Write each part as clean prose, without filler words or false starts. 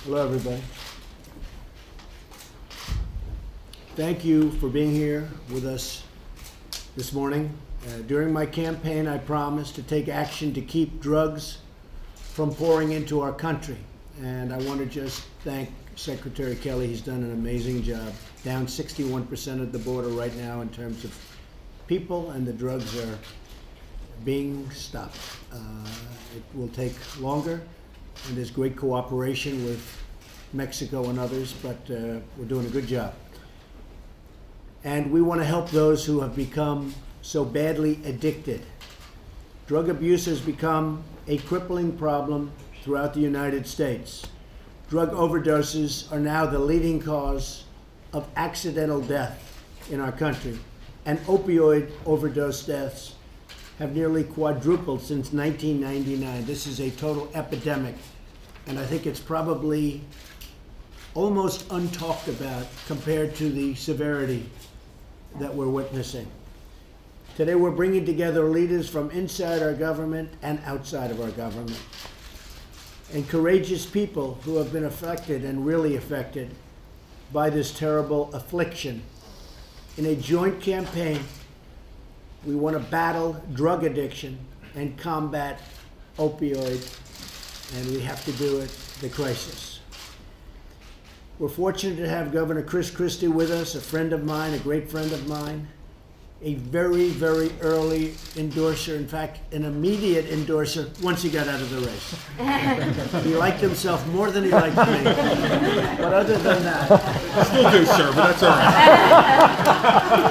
Hello, everybody. Thank you for being here with us this morning. During my campaign, I promised to take action to keep drugs from pouring into our country. And I want to just thank Secretary Kelly. He's done an amazing job. Down 61% at the border right now in terms of people, and the drugs are being stopped. It will take longer, and there's great cooperation with Mexico and others, but we're doing a good job. And we want to help those who have become so badly addicted. Drug abuse has become a crippling problem throughout the United States. Drug overdoses are now the leading cause of accidental death in our country, and opioid overdose deaths have nearly quadrupled since 1999. This is a total epidemic, and I think it's probably almost untalked about compared to the severity that we're witnessing. Today we're bringing together leaders from inside our government and outside of our government, and courageous people who have been affected and really affected by this terrible affliction. In a joint campaign, we want to battle drug addiction and combat opioid, and we have to do it, the crisis. We're fortunate to have Governor Chris Christie with us, a friend of mine, a great friend of mine, a very, very early endorser, in fact, an immediate endorser once he got out of the race. He liked himself more than he liked me. But other than that... Still do, sir, but that's all right.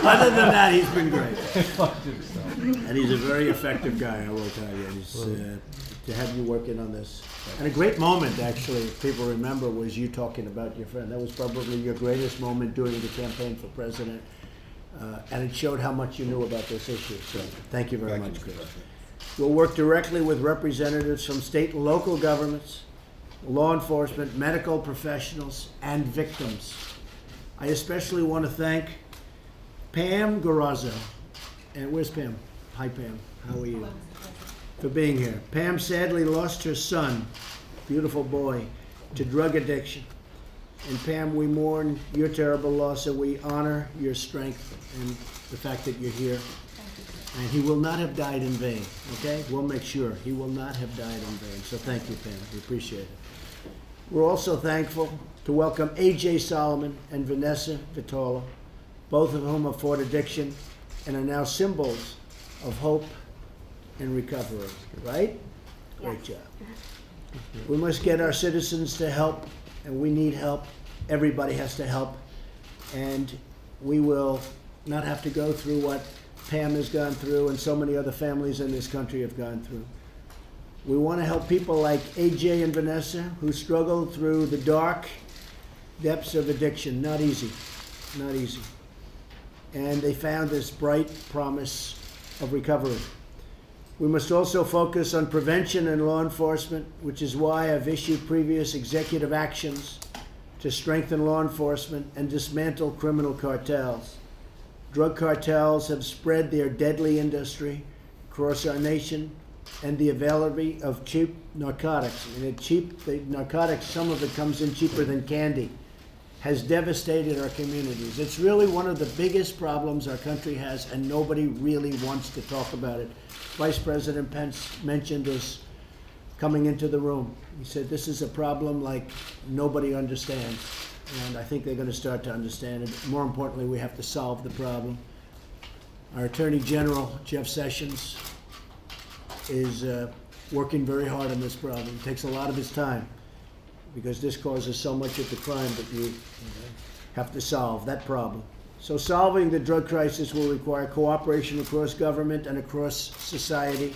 Other than that, he's been great. And he's a very effective guy, I will tell you. He's, to have you working on this. And a great moment, actually, if people remember, was you talking about your friend. That was probably your greatest moment during the campaign for president. And it showed how much you knew about this issue. So thank you very much, Chris. We'll work directly with representatives from state and local governments, law enforcement, medical professionals, and victims. I especially want to thank Pam Garazzo. And where's Pam? Hi, Pam. How are you? For being here. Pam sadly lost her son, beautiful boy, to drug addiction. And Pam, we mourn your terrible loss, and we honor your strength and the fact that you're here. And he will not have died in vain, okay? We'll make sure he will not have died in vain. So thank you, Pam. We appreciate it. We're also thankful to welcome A.J. Solomon and Vanessa Vitola, both of whom have fought addiction and are now symbols of hope and recovery, right? Great job. We must get our citizens to help, and we need help. Everybody has to help, and we will not have to go through what Pam has gone through and so many other families in this country have gone through. We want to help people like AJ and Vanessa who struggled through the dark depths of addiction. Not easy, not easy. And they found this bright promise of recovery. We must also focus on prevention and law enforcement, which is why I've issued previous executive actions to strengthen law enforcement and dismantle criminal cartels. Drug cartels have spread their deadly industry across our nation, and the availability of cheap narcotics, and the narcotics, some of it comes in cheaper than candy, has devastated our communities. It's really one of the biggest problems our country has, and nobody really wants to talk about it. Vice President Pence mentioned this coming into the room. He said this is a problem like nobody understands, and I think they're going to start to understand it. More importantly, we have to solve the problem. Our Attorney General, Jeff Sessions, is working very hard on this problem. It takes a lot of his time because this causes so much of the crime that you have to solve that problem. So solving the drug crisis will require cooperation across government and across society,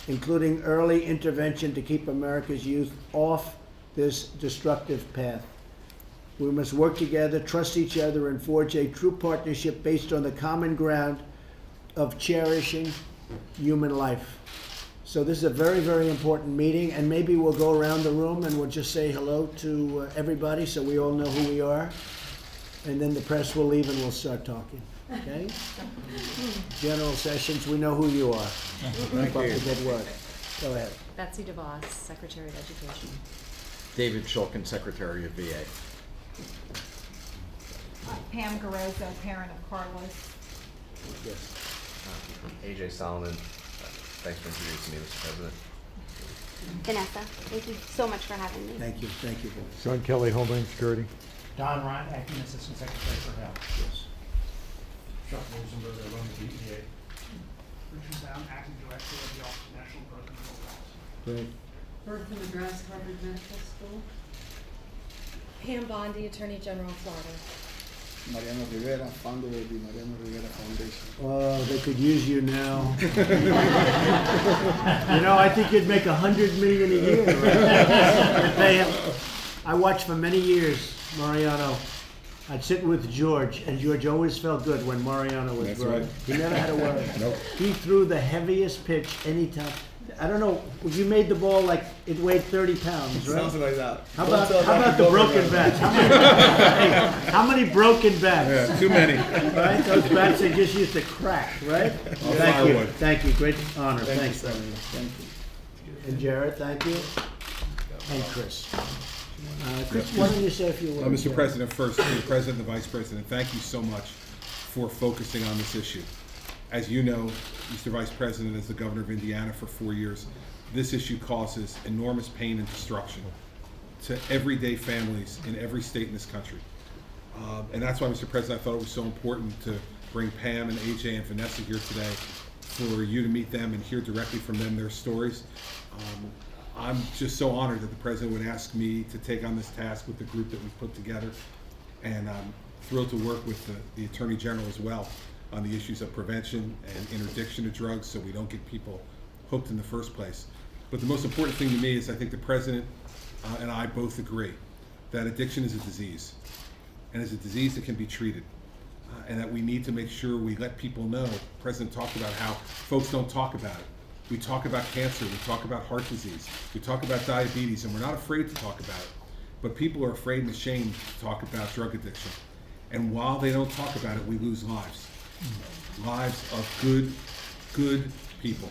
including early intervention to keep America's youth off this destructive path. We must work together, trust each other, and forge a true partnership based on the common ground of cherishing human life. So this is a very, very important meeting, and maybe we'll go around the room and we'll just say hello to everybody so we all know who we are. And then the press will leave and we'll start talking, okay? General Sessions, we know who you are. Keep up the good work. Go ahead. Betsy DeVos, Secretary of Education. David Shulkin, Secretary of VA. Pam Garozzo, parent of Carlos. Yes. AJ Solomon, thanks for introducing me, Mr. President. Vanessa, thank you so much for having me. Thank you. Thank you. Sean Kelly, Homeland Security. Don Ryan, Acting Assistant Secretary for Health. Yes. Chuck Rosenberg, I run the DEA. Richard Brown, Acting Director of the Office of National Drug Control Policy. Great. Bertha McGrath, Harvard Medical School. Pam Bondi, Attorney General, Florida. Mariano Rivera, founder of the Mariano Rivera Foundation. Oh, they could use you now. You know, I think you'd make $100 million a year. Right? I watched for many years, Mariano. I'd sit with George, and George always felt good when Mariano was throwing. right. He never had to worry. Nope. He threw the heaviest pitch anytime. I don't know, you made the ball like it weighed 30 pounds, right? Something like that. How about the broken bats? How many broken bats? Yeah, too many. Right? Those bats they just used to crack, right? Thank you. Thank you. Great honor. Thanks. Thank you. And Jared, thank you. And Chris. Chris, why don't you say a few words? Mr. President, first, to the President and the Vice President, thank you so much for focusing on this issue. As you know, Mr. Vice President, as the Governor of Indiana for 4 years, this issue causes enormous pain and destruction to everyday families in every state in this country. And that's why, Mr. President, I thought it was so important to bring Pam and AJ and Vanessa here today for you to meet them and hear directly from them their stories. I'm just so honored that the President would ask me to take on this task with the group that we've put together. And I'm thrilled to work with the Attorney General as well on the issues of prevention and interdiction of drugs so we don't get people hooked in the first place. But the most important thing to me is I think the President and I both agree that addiction is a disease, and it's a disease that can be treated, and that we need to make sure we let people know. The President talked about how folks don't talk about it. We talk about cancer, we talk about heart disease, we talk about diabetes, and we're not afraid to talk about it. But people are afraid and ashamed to talk about drug addiction. And while they don't talk about it, we lose lives. Lives of good people.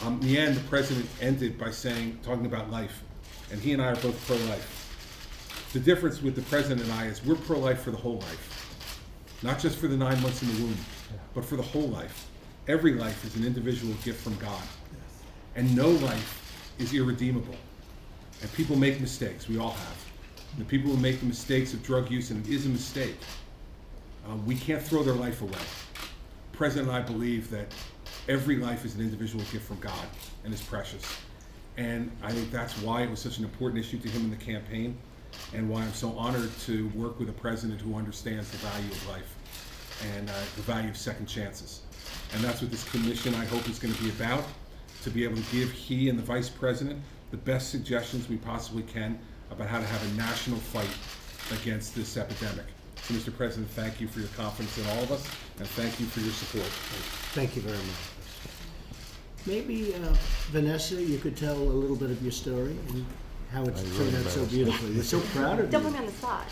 In the end, the President ended by talking about life, and he and I are both pro-life. The difference with the President and I is we're pro-life for the whole life, not just for the 9 months in the womb, but for the whole life. Every life is an individual gift from God, and no life is irredeemable. And people make mistakes, we all have. And the people who make the mistakes of drug use, and it is a mistake, we can't throw their life away. The President and I believe that every life is an individual gift from God and is precious. And I think that's why it was such an important issue to him in the campaign, and why I'm so honored to work with a President who understands the value of life and the value of second chances. And that's what this commission, I hope, is going to be about, to be able to give he and the Vice President the best suggestions we possibly can about how to have a national fight against this epidemic. So, Mr. President, thank you for your confidence in all of us, and thank you for your support. Thank you very much. Maybe, Vanessa, you could tell a little bit of your story and how it's turned out so beautifully. We're so proud of you. Don't put me on the spot,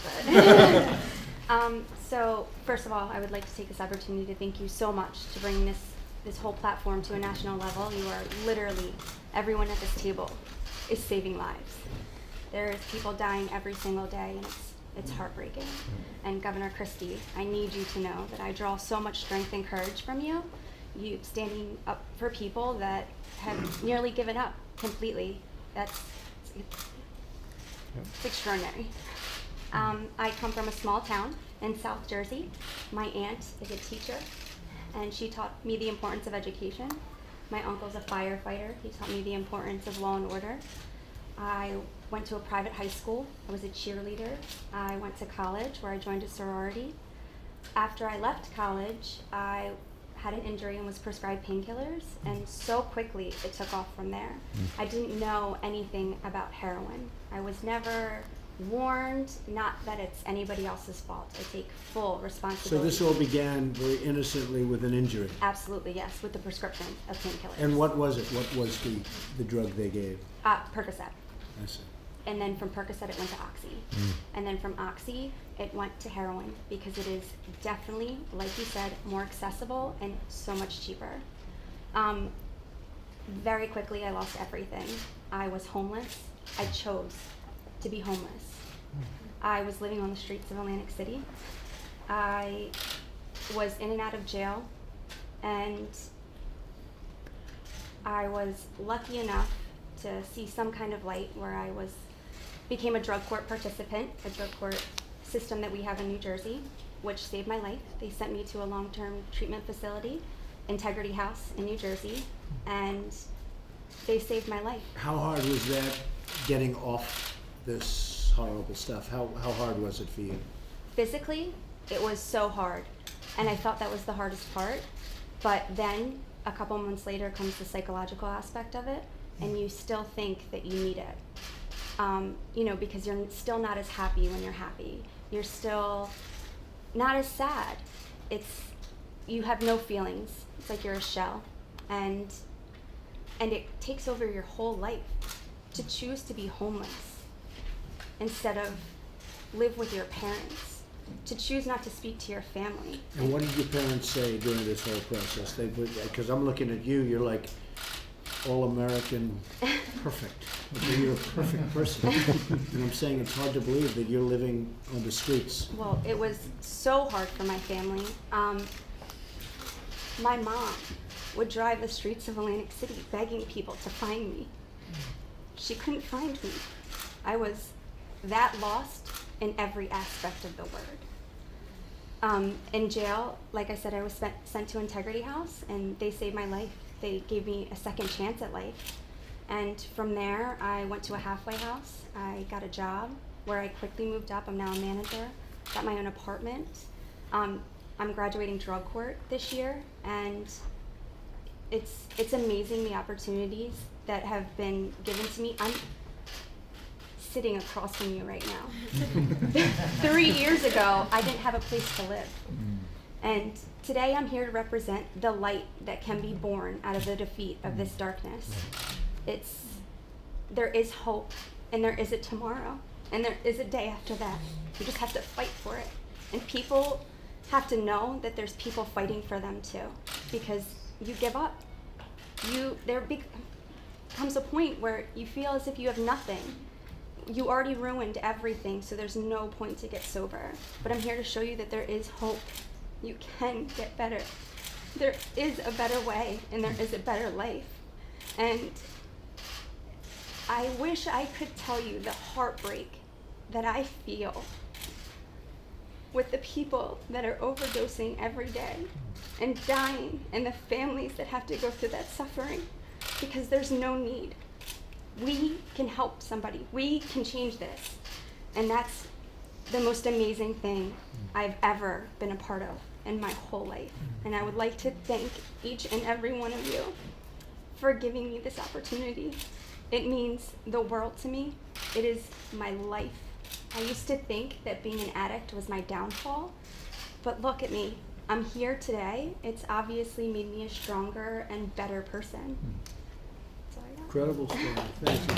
but so first of all, I would like to take this opportunity to thank you so much to bring this whole platform to a national level. You are literally, everyone at this table is saving lives. There is people dying every single day, and it's heartbreaking. And Governor Christie, I need you to know that I draw so much strength and courage from you. You standing up for people that have nearly given up completely. It's extraordinary. I come from a small town in South Jersey. My aunt is a teacher, and she taught me the importance of education. My uncle's a firefighter. He taught me the importance of law and order. I went to a private high school. I was a cheerleader. I went to college where I joined a sorority. After I left college, I had an injury and was prescribed painkillers, and so quickly it took off from there. I didn't know anything about heroin. I was never warned, not that it's anybody else's fault. I take full responsibility. So this all began very innocently with an injury? Absolutely, yes, with the prescription of painkillers. And what was it? What was the drug they gave? Percocet. I see. And then from Percocet it went to Oxy. And then from Oxy it went to heroin, because it is definitely, like you said, more accessible and so much cheaper. Very quickly I lost everything. I was homeless. I chose to be homeless. I was living on the streets of Atlantic City. I was in and out of jail, and I was lucky enough to see some kind of light where I became a drug court participant, a drug court system that we have in New Jersey, which saved my life. They sent me to a long-term treatment facility, Integrity House in New Jersey, and they saved my life. How hard was that, getting off this horrible stuff? How hard was it for you? Physically, it was so hard, and I thought that was the hardest part, but then a couple months later comes the psychological aspect of it, and you still think that you need it. Because you're still not as happy when you're happy. You're still not as sad. You have no feelings. It's like you're a shell, and it takes over your whole life to choose to be homeless instead of live with your parents, to choose not to speak to your family. And what did your parents say during this whole process? Because I'm looking at you, you're like all-American, perfect. Okay, you're a perfect person. And I'm saying it's hard to believe that you're living on the streets. Well, it was so hard for my family. My mom would drive the streets of Atlantic City begging people to find me. She couldn't find me. I was that lost in every aspect of the word. In jail, like I said, I was sent to Integrity House, and they saved my life. They gave me a second chance at life. And from there, I went to a halfway house. I got a job where I quickly moved up. I'm now a manager, got my own apartment. I'm graduating drug court this year, and it's amazing the opportunities that have been given to me. I'm sitting across from you right now. 3 years ago, I didn't have a place to live. And today I'm here to represent the light that can be born out of the defeat of this darkness. There is hope, and there is a tomorrow, and there is a day after that. You just have to fight for it. And people have to know that there's people fighting for them too, because you give up. There comes a point where you feel as if you have nothing. You already ruined everything, so there's no point to get sober. But I'm here to show you that there is hope. You can get better. There is a better way, and there is a better life. And I wish I could tell you the heartbreak that I feel with the people that are overdosing every day and dying, and the families that have to go through that suffering, because there's no need. We can help somebody. We can change this. And that's the most amazing thing I've ever been a part of in my whole life. And I would like to thank each and every one of you for giving me this opportunity. It means the world to me. It is my life. I used to think that being an addict was my downfall, but look at me. I'm here today. It's obviously made me a stronger and better person. That's all I got. Incredible story. Thank you.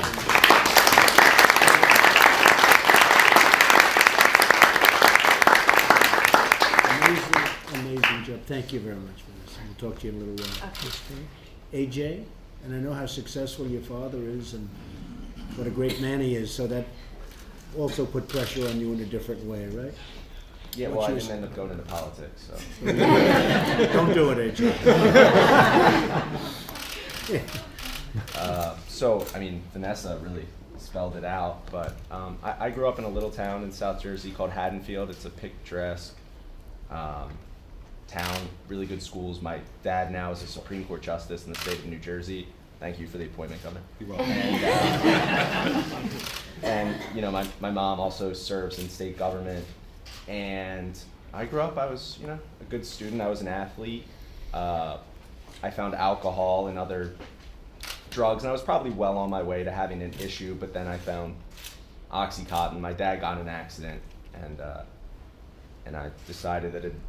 Amazing job. Thank you very much for this. We'll talk to you in a little while. Okay. AJ, and I know how successful your father is and what a great man he is, so that also put pressure on you in a different way, right? Yeah, well, I didn't end up going into politics, so. Don't do it, AJ. Vanessa really spelled it out, but I grew up in a little town in South Jersey called Haddonfield. It's a picturesque town, really good schools. My dad now is a Supreme Court Justice in the state of New Jersey. Thank you for the appointment, Governor. You're welcome. And my mom also serves in state government. And I grew up, I was, a good student. I was an athlete. I found alcohol and other drugs, and I was probably well on my way to having an issue, but then I found Oxycontin. My dad got in an accident, and I decided that it'd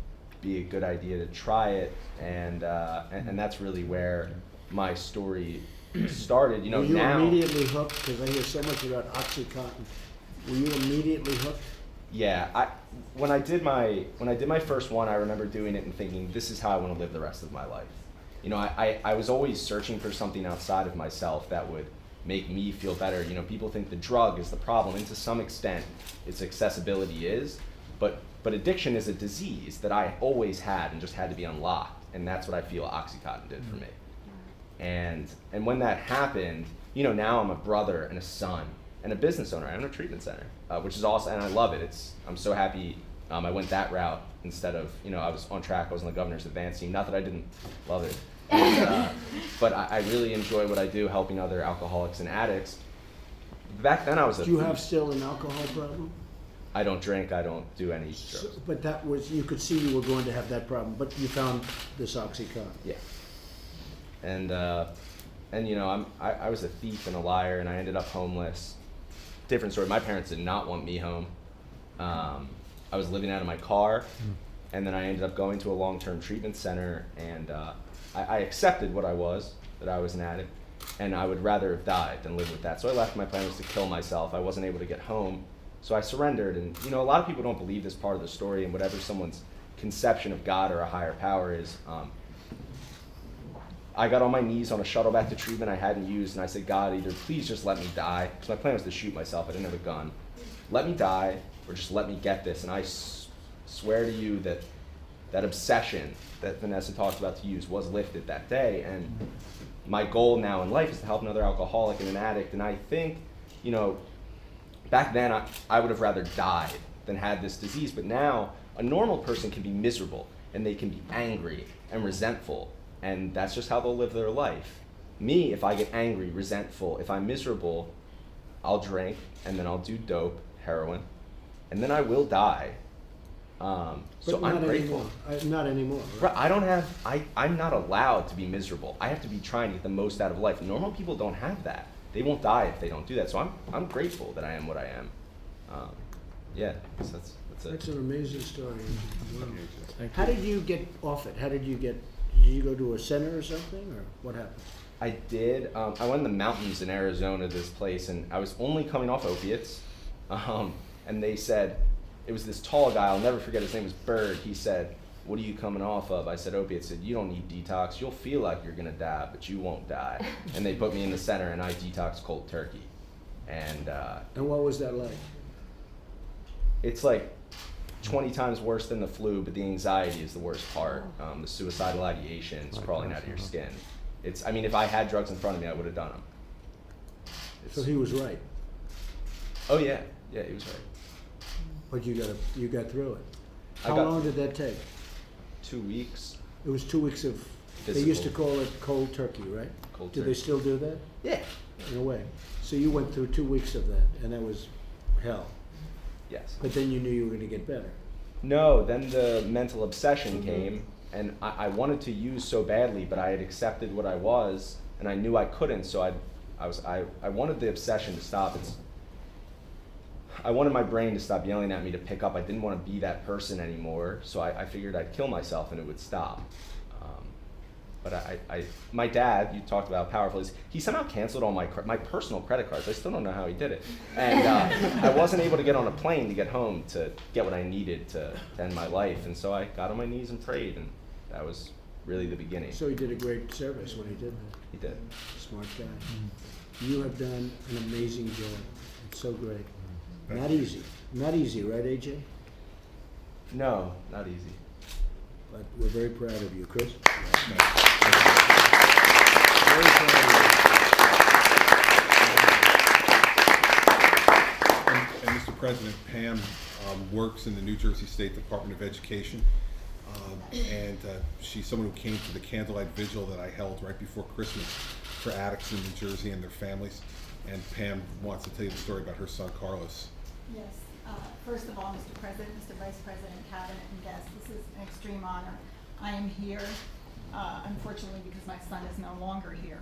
be a good idea to try it, and that's really where my story started. Were you immediately hooked? Because I hear so much about Oxycontin. Were you immediately hooked? Yeah, when I did my first one, I remember doing it and thinking, this is how I want to live the rest of my life. I was always searching for something outside of myself that would make me feel better. You know, people think the drug is the problem, and to some extent, its accessibility is, but addiction is a disease that I always had and just had to be unlocked, and that's what I feel Oxycontin did for me. And when that happened, you know, now I'm a brother and a son and a business owner. I own a treatment center, which is awesome, and I love it. I'm so happy I went that route instead of, you know, I was on track. I was on the governor's advance team. Not that I didn't love it, and, but I really enjoy what I do, helping other alcoholics and addicts. Back then, I was a. Do you have still an alcohol problem? I don't drink. I don't do any drugs. So, but that was, you could see you were going to have that problem, but you found this Oxycontin. Yeah. And you know, I was a thief and a liar, and I ended up homeless. Different story. My parents did not want me home. I was living out of my car, and then I ended up going to a long-term treatment center, and I accepted what I was, that I was an addict, and I would rather have died than live with that. So I left. My plan was to kill myself. I wasn't able to get home, so I surrendered. And you know, a lot of people don't believe this part of the story, and whatever someone's conception of God or a higher power is. I got on my knees on a shuttle back to treatment I hadn't used, and I said, God, either please just let me die, because my plan was to shoot myself. I didn't have a gun. Let me die, or just let me get this. And I swear to you that that obsession that Vanessa talked about to use was lifted that day. And my goal now in life is to help another alcoholic and an addict. And I think, you know, back then I would have rather died than had this disease. But now a normal person can be miserable, and they can be angry and resentful. And that's just how they'll live their life. Me, if I get angry, resentful, if I'm miserable, I'll drink, and then I'll do dope, heroin, and then I will die. So I'm grateful. Not anymore. Right? I don't have, I'm not allowed to be miserable. I have to be trying to get the most out of life. Normal people don't have that. They won't die if they don't do that. So I'm grateful that I am what I am. Yeah, so that's it. That's an amazing story. Wow. How did you get off it? Did you go to a center or something, or what happened? I did. I went in the mountains in Arizona to this place, and I was only coming off opiates. And they said, it was this tall guy, I'll never forget, his name was Bird. He said, what are you coming off of? I said, opiates. He said, you don't need detox. You'll feel like you're gonna die, but you won't die. And they put me in the center, and I detoxed cold turkey. And what was that like? It's like 20 times worse than the flu, but the anxiety is the worst part. The suicidal ideation is crawling out of your skin. I mean, if I had drugs in front of me, I would have done them. So he was right. Oh yeah, he was right. But you got through it. How long did that take? 2 weeks. It was 2 weeks of, physical. They used to call it cold turkey, right? Cold Do turkey. they still do that? Yeah. In a way. So you went through 2 weeks of that, and that was hell. Yes. But then you knew you were going to get better. No, then the mental obsession came, and I wanted to use so badly, but I had accepted what I was, and I knew I couldn't, so I wanted the obsession to stop. I wanted my brain to stop yelling at me to pick up. I didn't want to be that person anymore, so I figured I'd kill myself and it would stop. But my dad, you talked about how powerful he is, he somehow canceled all my personal credit cards. I still don't know how he did it. And I wasn't able to get on a plane to get home to get what I needed to end my life. And so I got on my knees and prayed, and that was really the beginning. So he did a great service when he did that. He did. Smart guy. You have done an amazing job. It's so great. Not easy. Not easy, right, AJ? No, not easy. But we're very proud of you, Chris. Very proud of you. And Mr. President, Pam works in the New Jersey State Department of Education. And she's someone who came to the candlelight vigil that I held right before Christmas for addicts in New Jersey and their families. And Pam wants to tell you the story about her son, Carlos. Yes. First of all, Mr. President, Mr. Vice President, Cabinet, and guests, this is an extreme honor. I am here, unfortunately, because my son is no longer here.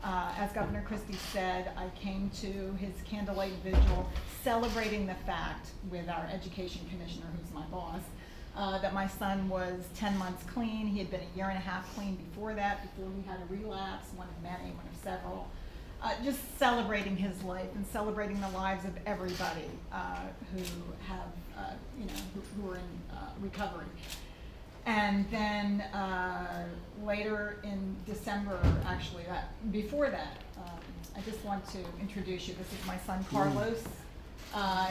As Governor Christie said, I came to his candlelight vigil celebrating the fact with our education commissioner, who's my boss, that my son was 10 months clean. He had been a year and a half clean before that, before he had a relapse, one of many, one of several. Just celebrating his life and celebrating the lives of everybody who have, who are in recovery. And then later in December, actually, before that, I just want to introduce you. This is my son Carlos.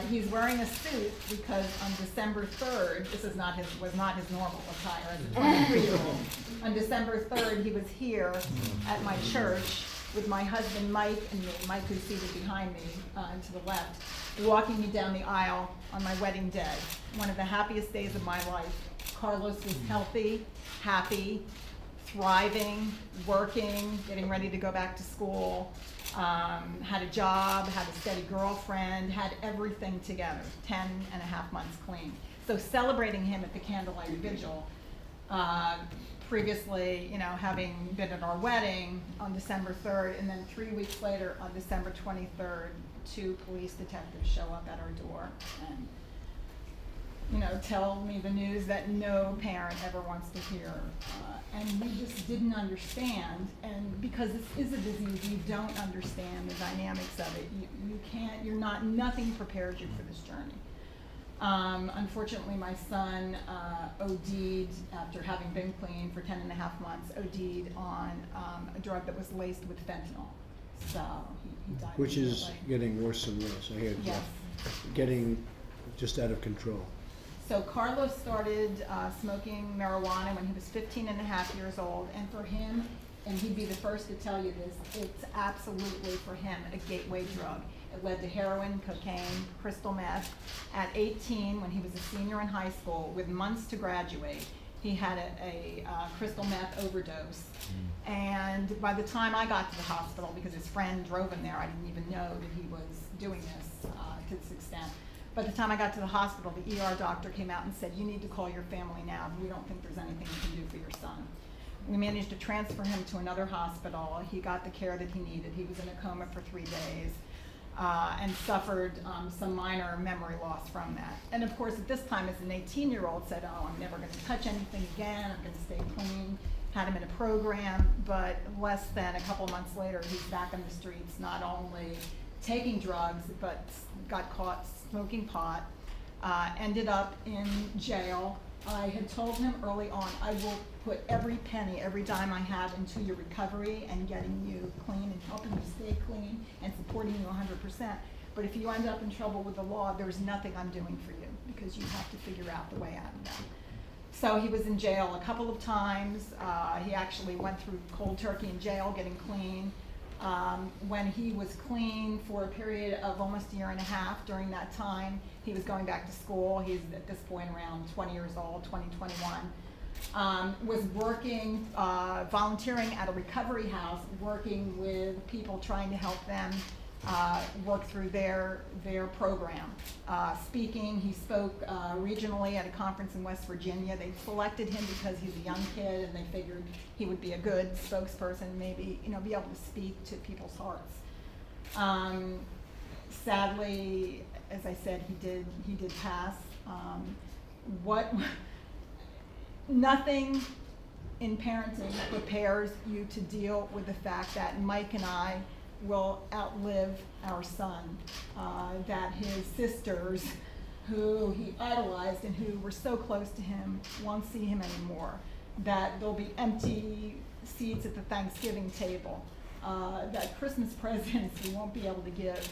He's wearing a suit because on December 3rd, this was not his normal attire as a 23-year-old. On December 3rd, he was here at my church with my husband Mike and me. Mike, who's seated behind me and to the left, walking me down the aisle on my wedding day. One of the happiest days of my life. Carlos was healthy, happy, thriving, working, getting ready to go back to school, had a job, had a steady girlfriend, had everything together, 10.5 months clean. So celebrating him at the candlelight vigil, previously, having been at our wedding on December 3rd, and then 3 weeks later on December 23rd, 2 police detectives show up at our door and tell me the news that no parent ever wants to hear. And we just didn't understand, and because this is a disease, you don't understand the dynamics of it. Nothing prepares you for this journey. Unfortunately, my son OD'd after having been clean for 10.5 months, OD'd on a drug that was laced with fentanyl. So he died. Which is getting worse and worse. I hear Yes. Getting just out of control. So Carlos started smoking marijuana when he was 15.5 years old, and for him, and he'd be the first to tell you this, it's absolutely for him a gateway drug. It led to heroin, cocaine, crystal meth. At 18, when he was a senior in high school, with months to graduate, he had a crystal meth overdose. And by the time I got to the hospital, because his friend drove him there, I didn't even know that he was doing this to this extent. By the time I got to the hospital, the ER doctor came out and said, "You need to call your family now. We don't think there's anything you can do for your son." We managed to transfer him to another hospital. He got the care that he needed. He was in a coma for 3 days and suffered some minor memory loss from that. And of course, at this time, as an 18-year-old, said, "Oh, I'm never going to touch anything again. I'm going to stay clean." Had him in a program, but less than a couple months later, he's back on the streets, not only taking drugs, but got caught smoking pot, ended up in jail. I had told him early on, I will put every penny, every dime I have into your recovery and getting you clean and helping you stay clean and supporting you 100%. But if you end up in trouble with the law, there's nothing I'm doing for you because you have to figure out the way out of that. So he was in jail a couple of times. He actually went through cold turkey in jail, getting clean. When he was clean for a period of almost a 1.5 years, during that time, he was going back to school. He's at this point around 20 years old, 21. Was working, volunteering at a recovery house, working with people, trying to help them work through their program. Speaking, he spoke regionally at a conference in West Virginia. They selected him because he's a young kid, and they figured he would be a good spokesperson, maybe be able to speak to people's hearts. Sadly, as I said, he did pass. Nothing in parenting prepares you to deal with the fact that Mike and I will outlive our son, that his sisters, who he idolized and who were so close to him, won't see him anymore, that there'll be empty seats at the Thanksgiving table, that Christmas presents he won't be able to give.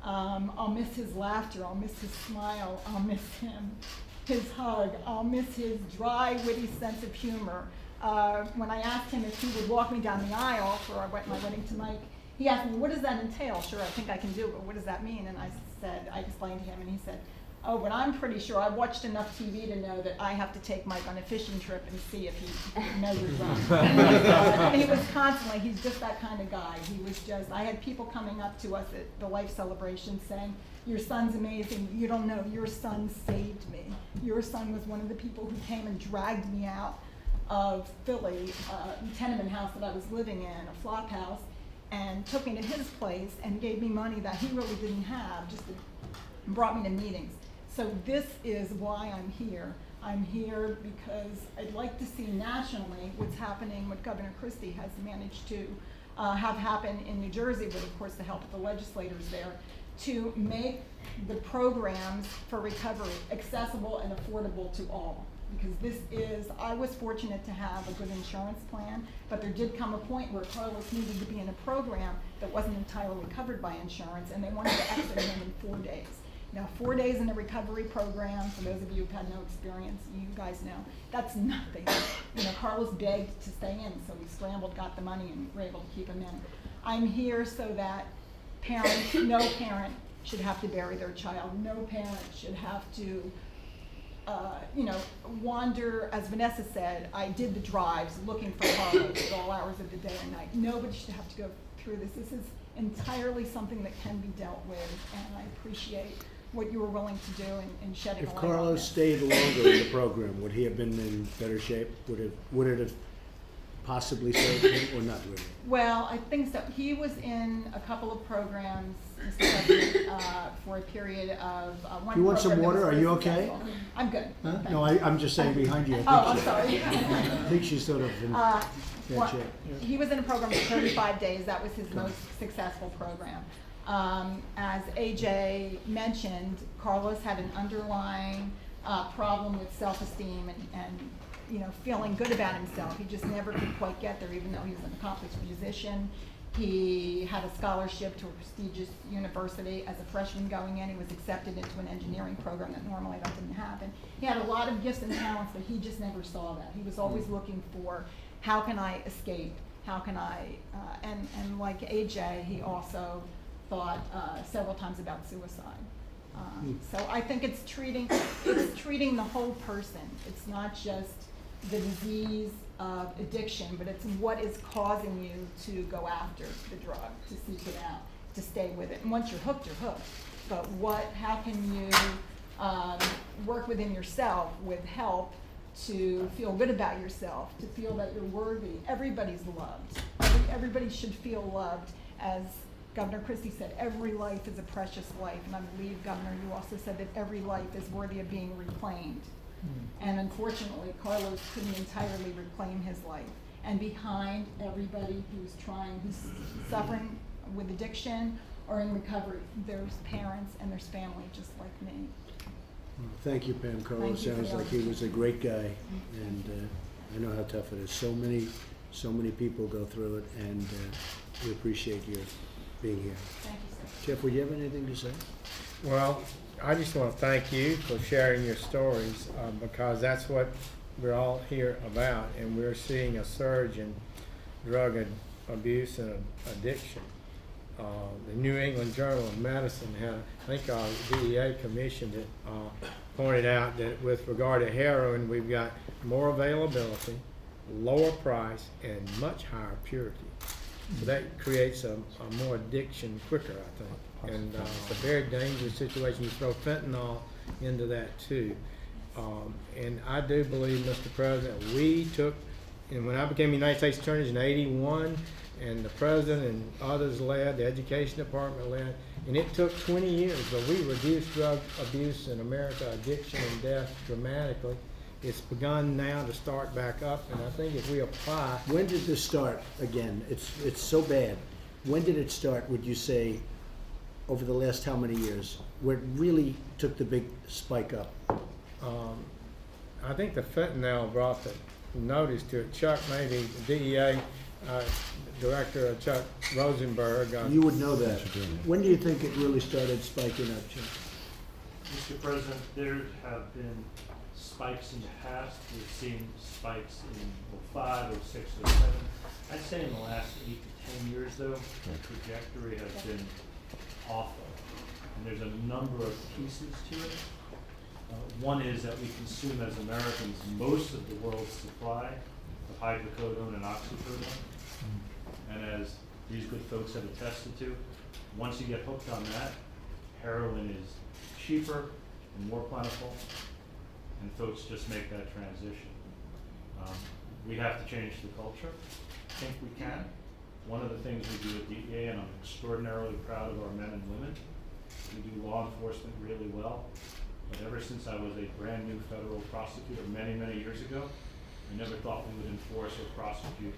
I'll miss his laughter, I'll miss his smile, I'll miss him, his hug, I'll miss his dry, witty sense of humor. When I asked him if he would walk me down the aisle for my wedding to Mike, he asked me, "What does that entail?" "Sure, I think I can do it, but what does that mean?" And I explained to him, and he said, "Oh, but I'm pretty sure I've watched enough TV to know that I have to take Mike on a fishing trip and see if he measures up." And he was constantly, he's just that kind of guy. He was just, I had people coming up to us at the life celebration saying, "Your son's amazing. You don't know, your son saved me. Your son was one of the people who came and dragged me out of Philly, a tenement house that I was living in, a flop house, and took me to his place and gave me money that he really didn't have, just brought me to meetings." So this is why I'm here. I'm here because I'd like to see nationally what's happening, what Governor Christie has managed to have happen in New Jersey, with of course the help of the legislators there, to make the programs for recovery accessible and affordable to all. because I was fortunate to have a good insurance plan, but there did come a point where Carlos needed to be in a program that wasn't entirely covered by insurance, and they wanted to exit him in 4 days. Now, 4 days in a recovery program, for those of you who've had no experience, you guys know, that's nothing. You know, Carlos begged to stay in, so we scrambled, got the money, and were able to keep him in. I'm here so that parents, no parent should have to bury their child. No parent should have to, you know, wander. As Vanessa said, I did the drives looking for Carlos at all hours of the day and night. Nobody should have to go through this. This is entirely something that can be dealt with, and I appreciate what you were willing to do in shedding a If light on Carlos this. stayed longer in the program, would he have been in better shape? Would it have possibly saved him, or not really? Well, I think so. He was in a couple of programs, Mr. President, for a period of one. You want some program that was water? Are very you okay? successful. I'm good. Huh? Thanks. No, I'm just saying behind you. Oh, I'm sorry. I think she's sort of in bad Well, shape. Yeah. he was in a program for 35 days. That was his most successful program. As AJ mentioned, Carlos had an underlying problem with self-esteem and you know, feeling good about himself. He just never could quite get there, even though he was an accomplished musician. He had a scholarship to a prestigious university. As a freshman going in, he was accepted into an engineering program that normally that didn't happen. He had a lot of gifts and talents, but he just never saw that. He was always looking for, how can I escape? How can I, and like AJ, he also thought several times about suicide. So I think it's treating the whole person. It's not just the disease of addiction, but it's what is causing you to go after the drug, to seek it out, to stay with it. And once you're hooked, you're hooked. But how can you work within yourself with help to feel good about yourself, to feel that you're worthy? Everybody's loved. Everybody should feel loved. As Governor Christie said, every life is a precious life. And I believe, Governor, you also said that every life is worthy of being reclaimed. And unfortunately, Carlos couldn't entirely reclaim his life. And behind everybody who's suffering with addiction or in recovery, there's parents and there's family just like me. Thank you, Pam. Carlos sounds like he was a great guy, and I know how tough it is. So many people go through it, and we appreciate your being here. Thank you, sir. Jeff, would you have anything to say? Well, I just want to thank you for sharing your stories, because that's what we're all here about, and we're seeing a surge in drug abuse and addiction. The New England Journal of Medicine had, I think our DEA commissioned it, pointed out that with regard to heroin, we've got more availability, lower price, and much higher purity. So that creates a more addiction quicker, I think. And it's a very dangerous situation. You throw fentanyl into that too. And I do believe, Mr. President, we took, and when I became United States Attorney in '81, and the President and others led, the Education Department led, and it took 20 years, but we reduced drug abuse in America, addiction and death dramatically. It's begun now to start back up, and I think if we apply... When did this start again? It's so bad. When did it start, would you say, over the last how many years, where it really took the big spike up? I think the fentanyl brought the notice to it. Chuck, maybe DEA Director Chuck Rosenberg. You would know that. When do you think it really started spiking up, Chuck? Mr. President, there have been spikes in the past. We've seen spikes in 05, 06, 07. I'd say in the last 8 to 10 years, though, the trajectory has been awful. And there's a number of pieces to it. One is that we consume as Americans most of the world's supply of hydrocodone and oxycodone. And as these good folks have attested to, once you get hooked on that, heroin is cheaper and more plentiful, and folks just make that transition. We have to change the culture. I think we can. One of the things we do at DEA, and I'm extraordinarily proud of our men and women, we do law enforcement really well. But ever since I was a brand new federal prosecutor many, many years ago, I never thought we would enforce or prosecute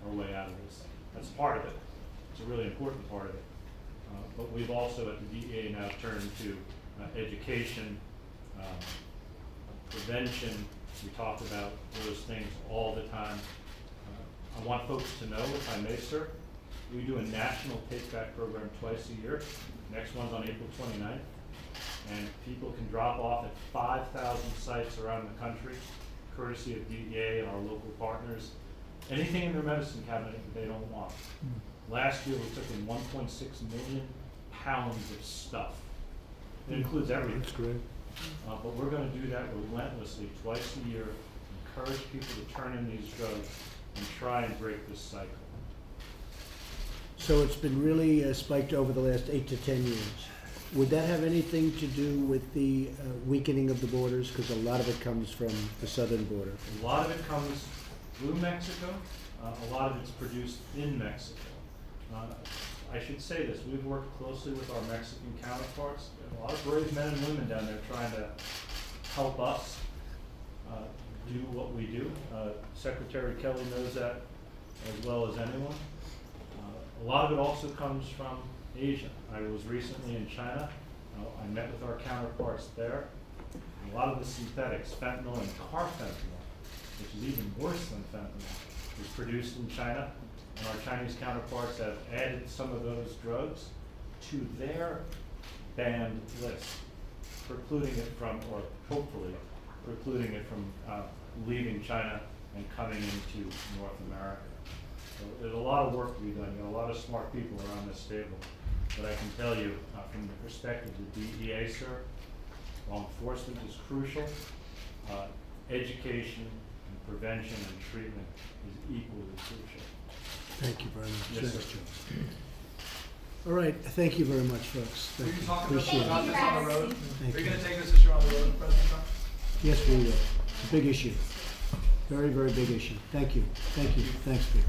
our way out of this. That's part of it. It's a really important part of it. But we've also at the DEA now turned to education, prevention, We talk about those things all the time. I want folks to know, if I may, sir, we do a national take-back program twice a year. Next one's on April 29th. And people can drop off at 5,000 sites around the country, courtesy of DEA and our local partners, anything in their medicine cabinet that they don't want. Last year, we took in 1.6 million pounds of stuff. It includes everything. That's great. But we're going to do that relentlessly twice a year, encourage people to turn in these drugs and try and break this cycle. So it's been really spiked over the last 8 to 10 years. Would that have anything to do with the weakening of the borders? Because a lot of it comes from the southern border. A lot of it comes through Mexico. A lot of it's produced in Mexico. I should say this, we've worked closely with our Mexican counterparts. There are a lot of brave men and women down there trying to help us do what we do. Secretary Kelly knows that as well as anyone. A lot of it also comes from Asia. I was recently in China. I met with our counterparts there. A lot of the synthetics, fentanyl and carfentanil, which is even worse than fentanyl, is produced in China. And our Chinese counterparts have added some of those drugs to their banned list, precluding it from, or hopefully precluding it from leaving China and coming into North America. So there's a lot of work to be done. There are a lot of smart people around this table. But I can tell you, from the perspective of the DEA, sir, law enforcement is crucial. Education and prevention and treatment is equally crucial. Thank you very much. Yes, Thanks, sir. Joe. All right, thank you very much, folks. Will Thank you you. talk Appreciate about it. this on the road? Thank Are you you. going to take this issue on the road, President Trump? Yes, we will. It's a big issue. Very, very big issue. Thank you. Thank you. Thanks, Peter.